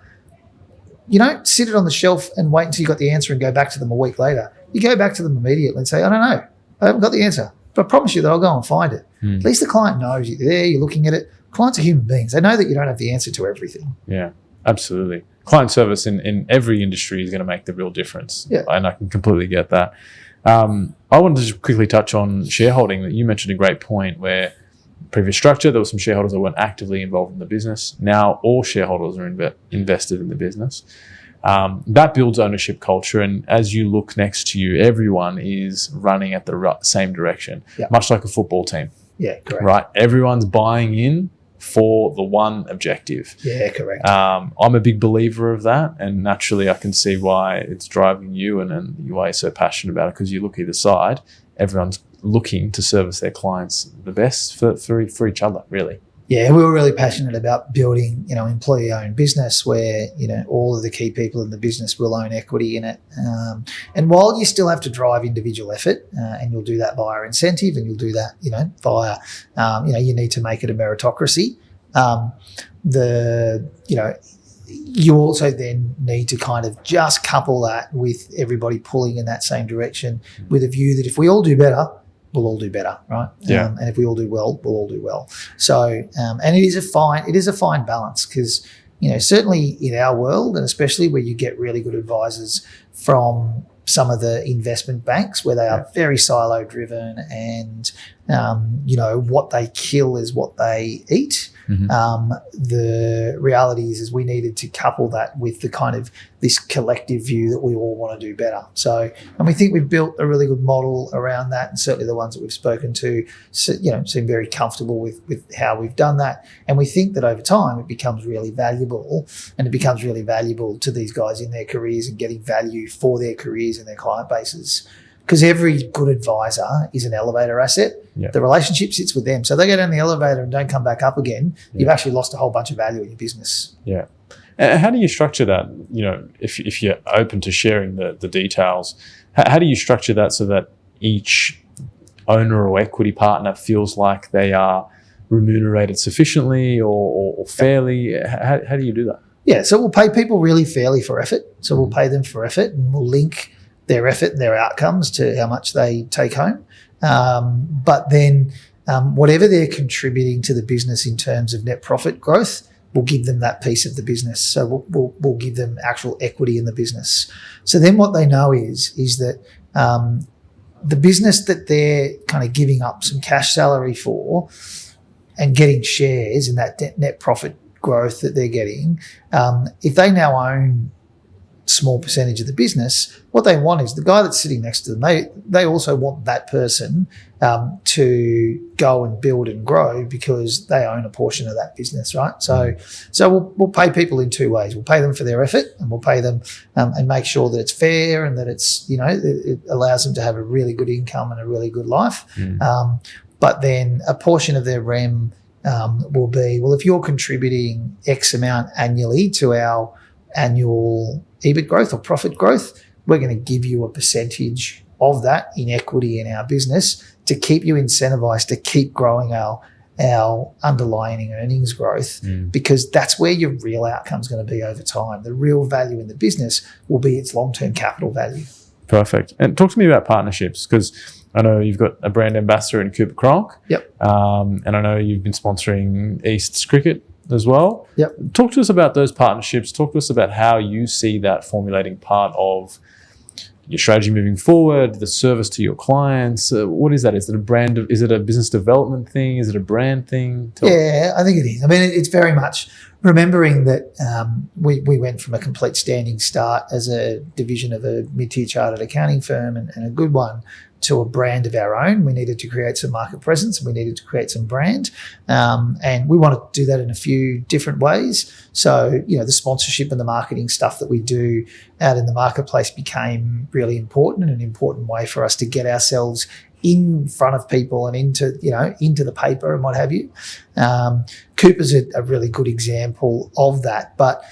you don't sit it on the shelf and wait until you got the answer and go back to them a week later. You go back to them immediately and say, I don't know, I haven't got the answer, but I promise you that I'll go and find it. At least the client knows you're there, you're looking at it. Clients are human beings. They know that you don't have the answer to everything. Yeah, absolutely. Client service in every industry is going to make the real difference. Yeah. And I can completely get that. I wanted to just quickly touch on shareholding. That you mentioned a great point where previous structure, there were some shareholders that weren't actively involved in the business. Now all shareholders are invested in the business. That builds ownership culture. And as you look next to you, everyone is running at the same direction, much like a football team. Yeah, correct. Right? Everyone's buying in for the one objective. Yeah, correct. I'm a big believer of that, and naturally I can see why it's driving you and why you're so passionate about it, because you look either side, everyone's looking to service their clients the best for each other, really. Yeah, we were really passionate about building, employee-owned business where, all of the key people in the business will own equity in it. And while you still have to drive individual effort, and you'll do that via incentive, and you'll do that, via, you need to make it a meritocracy. You also then need to kind of just couple that with everybody pulling in that same direction with a view that if we all do better, we'll all do better, right? Yeah. And if we all do well, we'll all do well. So, and it is a fine balance because, certainly in our world, and especially where you get really good advisors from some of the investment banks where they are very silo driven and, what they kill is what they eat. The reality is we needed to couple that with the kind of this collective view that we all want to do better. So, and we think we've built a really good model around that, and certainly the ones that we've spoken to, seem very comfortable with how we've done that. And we think that over time it becomes really valuable, and it becomes really valuable to these guys in their careers and getting value for their careers and their client bases. Because every good advisor is an elevator asset. Yeah. The relationship sits with them. So they go down the elevator and don't come back up again. Yeah. You've actually lost a whole bunch of value in your business. Yeah. And how do you structure that? If you're open to sharing the details, how do you structure that so that each owner or equity partner feels like they are remunerated sufficiently or fairly? How do you do that? Yeah. So we'll pay people really fairly for effort. So we'll pay them for effort, and we'll link their effort and their outcomes to how much they take home. But then whatever they're contributing to the business in terms of net profit growth, we'll give them that piece of the business. So we'll give them actual equity in the business. So then what they know is that the business that they're kind of giving up some cash salary for and getting shares in that net profit growth that they're getting, if they now own small percentage of the business, what they want is the guy that's sitting next to them, they also want that person to go and build and grow because they own a portion of that business, right? So we'll pay people in two ways. We'll pay them for their effort, and we'll pay them and make sure that it's fair and that it's, it allows them to have a really good income and a really good life. But then a portion of their REM will be, well, if you're contributing X amount annually to our annual EBIT growth or profit growth, we're going to give you a percentage of that in equity in our business to keep you incentivized to keep growing our underlying earnings growth, because that's where your real outcome is going to be over time. The real value in the business will be its long-term capital value. Perfect. And talk to me about partnerships, because I know you've got a brand ambassador in Cooper Cronk. Yep. And I know you've been sponsoring East's Cricket as well. Yep. Talk to us about those partnerships. Talk to us about how you see that formulating part of your strategy moving forward, the service to your clients. What is that? Is it a brand? Is it a business development thing? Is it a brand thing? Yeah, I think it is. I mean, it's very much remembering that we went from a complete standing start as a division of a mid-tier chartered accounting firm and a good one to a brand of our own. We needed to create some market presence, and we needed to create some brand. And we wanted to do that in a few different ways. So, the sponsorship and the marketing stuff that we do out in the marketplace became really important, and an important way for us to get ourselves in front of people and into the paper and what have you. Cooper's a really good example of that. But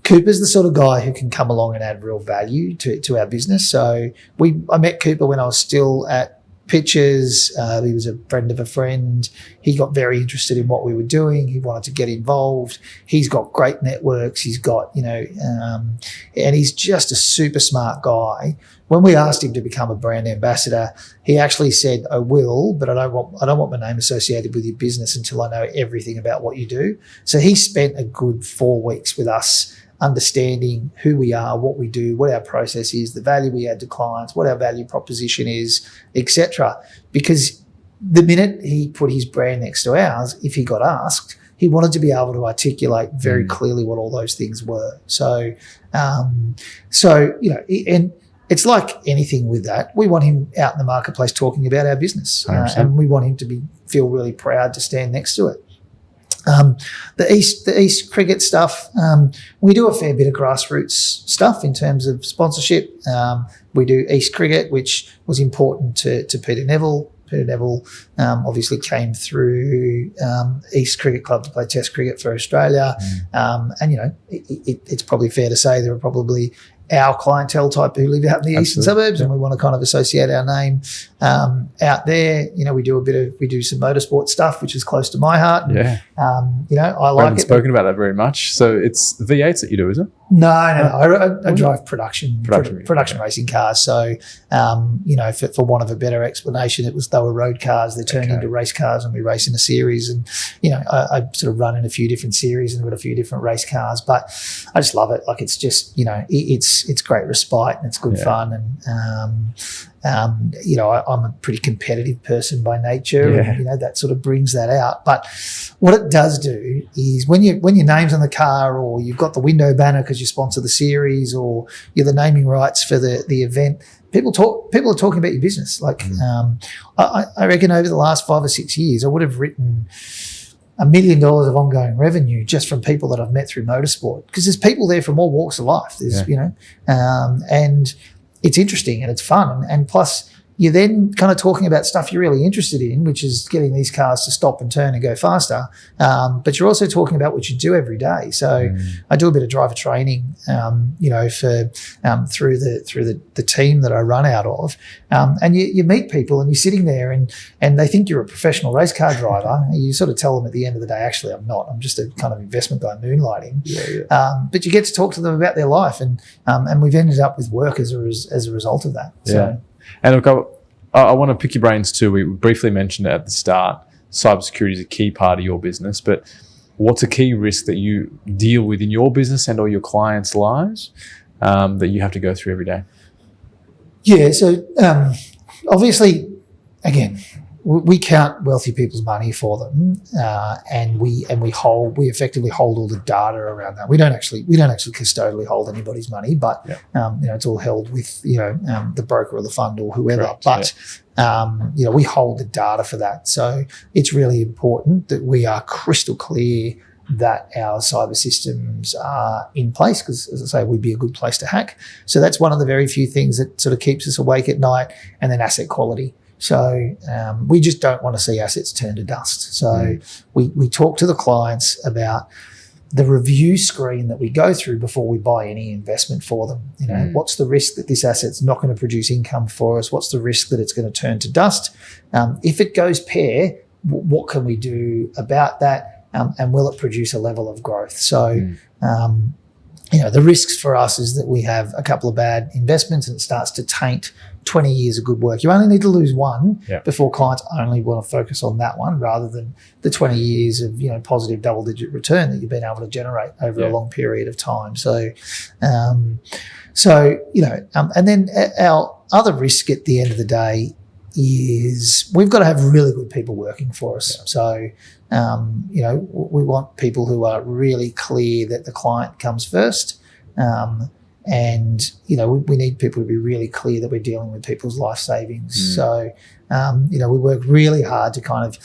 Cooper's the sort of guy who can come along and add real value to our business. So I met Cooper when I was still at Pitches. He was a friend of a friend. He got very interested in what we were doing. He wanted to get involved. He's got great networks. He's got, and he's just a super smart guy. When we asked him to become a brand ambassador, he actually said, "I will, but I don't want my name associated with your business until I know everything about what you do." So he spent a good 4 weeks with us, understanding who we are, what we do, what our process is, the value we add to clients, what our value proposition is, etc. Because the minute he put his brand next to ours, if he got asked, he wanted to be able to articulate very clearly what all those things were. So, and it's like anything with that. We want him out in the marketplace talking about our business, and we want him to feel really proud to stand next to it. The East Cricket stuff, we do a fair bit of grassroots stuff in terms of sponsorship. We do East Cricket, which was important to Peter Neville. Peter Neville obviously came through East Cricket Club to play Test cricket for Australia. And, it's probably fair to say there are probably our clientele type who live out in the eastern suburbs, and we want to kind of associate our name out there. We do some motorsport stuff, which is close to my heart. Yeah. I like it. I haven't spoken about that very much. So it's V8s that you do, is it? No. I drive production racing cars. So, for want of a better explanation, they were road cars. They turned into race cars, and we race in a series. And, I sort of run in a few different series and got a few different race cars. But I just love it. Like, it's just, it's great respite and it's good fun. I'm a pretty competitive person by nature, Yeah. and that sort of brings that out. But what it does do is when your name's on the car, or you've got the window banner because you sponsor the series, or you're the naming rights for the event, people are talking about your business. Like I reckon over the last 5 or 6 years, I would have written $1 million of ongoing revenue just from people that I've met through motorsport, because there's people there from all walks of life. There's and it's interesting and it's fun, and plus you're then kind of talking about stuff you're really interested in, which is getting these cars to stop and turn and go faster. But you're also talking about what you do every day. So I do a bit of driver training, for through the team that I run out of. And you meet people and you're sitting there and they think you're a professional race car driver. You sort of tell them at the end of the day, actually, I'm not. I'm just a kind of investment guy moonlighting. But you get to talk to them about their life, and we've ended up with work as a result of that. Yeah. So. And look, I want to pick your brains too. We briefly mentioned it at the start. Cybersecurity is a key part of your business, but what's a key risk that you deal with in your business and or your clients' lives that you have to go through every day? Yeah, so obviously, again, we count wealthy people's money for them, and we effectively hold all the data around that. We don't actually custodially hold anybody's money, but it's all held with the broker or the fund or whoever. Correct, but we hold the data for that. So it's really important that we are crystal clear that our cyber systems are in place, because, as I say, we'd be a good place to hack. So that's one of the very few things that sort of keeps us awake at night. And then asset quality. So we just don't want to see assets turn to dust. So we talk to the clients about the review screen that we go through before we buy any investment for them. What's the risk that this asset's not going to produce income for us? What's the risk that it's going to turn to dust? If it goes pear, what can we do about that? And will it produce a level of growth? So the risks for us is that we have a couple of bad investments and it starts to taint 20 years of good work. You only need to lose one before clients only want to focus on that one, rather than the 20 years of positive double-digit return that you've been able to generate over a long period of time. So, and then our other risk at the end of the day is we've got to have really good people working for us. So, we want people who are really clear that the client comes first. We need people to be really clear that we're dealing with people's life savings. So, we work really hard to kind of,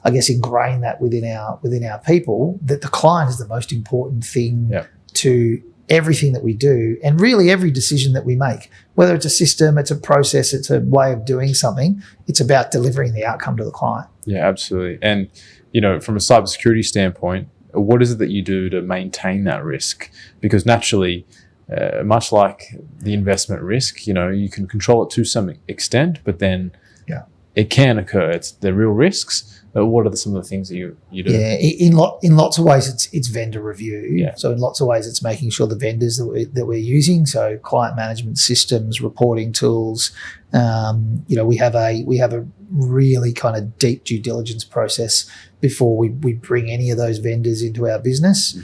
I guess, ingrain that within our people, that the client is the most important thing to everything that we do, and really every decision that we make, whether it's a system, it's a process, it's a way of doing something, it's about delivering the outcome to the client. Yeah, absolutely. And, from a cybersecurity standpoint, what is it that you do to maintain that risk? Because naturally, much like the investment risk, you can control it to some extent, but then it can occur. They're real risks. But what are some of the things that you do? Yeah, in lots of ways, it's vendor review. Yeah. So in lots of ways, it's making sure the vendors that we're using, so client management systems, reporting tools. We have a really kind of deep due diligence process before we bring any of those vendors into our business.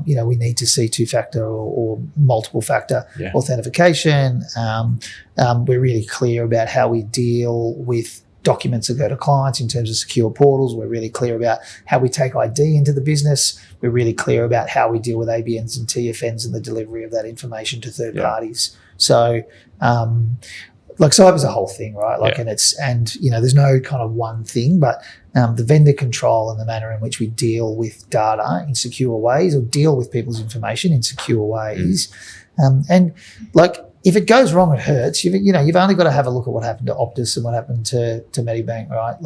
We need to see two-factor or multiple factor authentication. We're really clear about how we deal with documents that go to clients in terms of secure portals. We're really clear about how we take ID into the business. We're really clear about how we deal with ABNs and TFNs and the delivery of that information to third parties. So, cyber's a whole thing, right? And there's no kind of one thing, but the vendor control and the manner in which we deal with data in secure ways, or deal with people's information in secure ways. If it goes wrong, it hurts. You've only got to have a look at what happened to Optus and what happened to Medibank, right?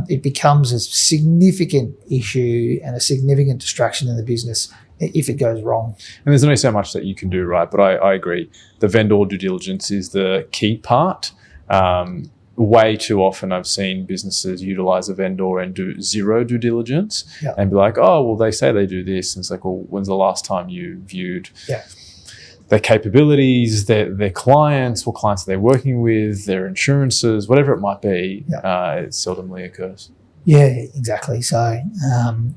It becomes a significant issue and a significant distraction in the business if it goes wrong. And there's only so much that you can do, right? But I agree. The vendor due diligence is the key part. Way too often I've seen businesses utilize a vendor and do zero due diligence and be like, oh, well, they say they do this. And it's like, well, when's the last time you viewed their capabilities, their clients, what clients they're working with, their insurances, whatever it might be? It seldomly occurs. Yeah, exactly. So,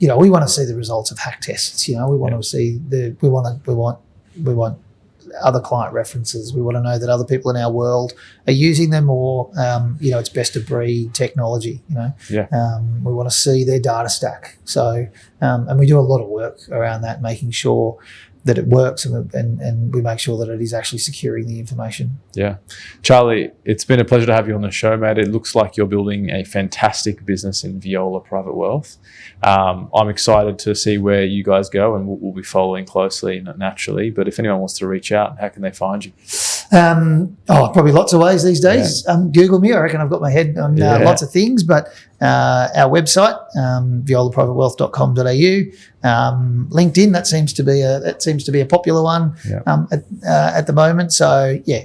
we want to see the results of hack tests. We want to see we want other client references. We want to know that other people in our world are using them, or it's best of breed technology. We want to see their data stack. So and we do a lot of work around that, making sure that it works, and we make sure that it is actually securing the information. Yeah. Charlie, it's been a pleasure to have you on the show, mate. It looks like you're building a fantastic business in Viola Private Wealth. I'm excited to see where you guys go, and we'll be following closely, naturally. But if anyone wants to reach out, how can they find you? Probably lots of ways these days. Yeah. Google me. I reckon I've got my head on lots of things, but our website, violaprivatwealth.com.au, LinkedIn, that seems to be a popular one at the moment. So yeah,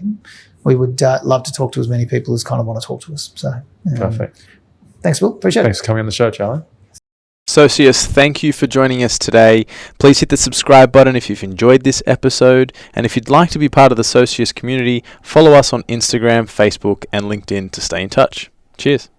we would love to talk to as many people as kind of want to talk to us. So perfect. Thanks, Will. Appreciate it. Thanks for coming on the show, Charlie. Socius, thank you for joining us today. Please hit the subscribe button if you've enjoyed this episode. And if you'd like to be part of the Socius community, follow us on Instagram, Facebook, and LinkedIn to stay in touch. Cheers.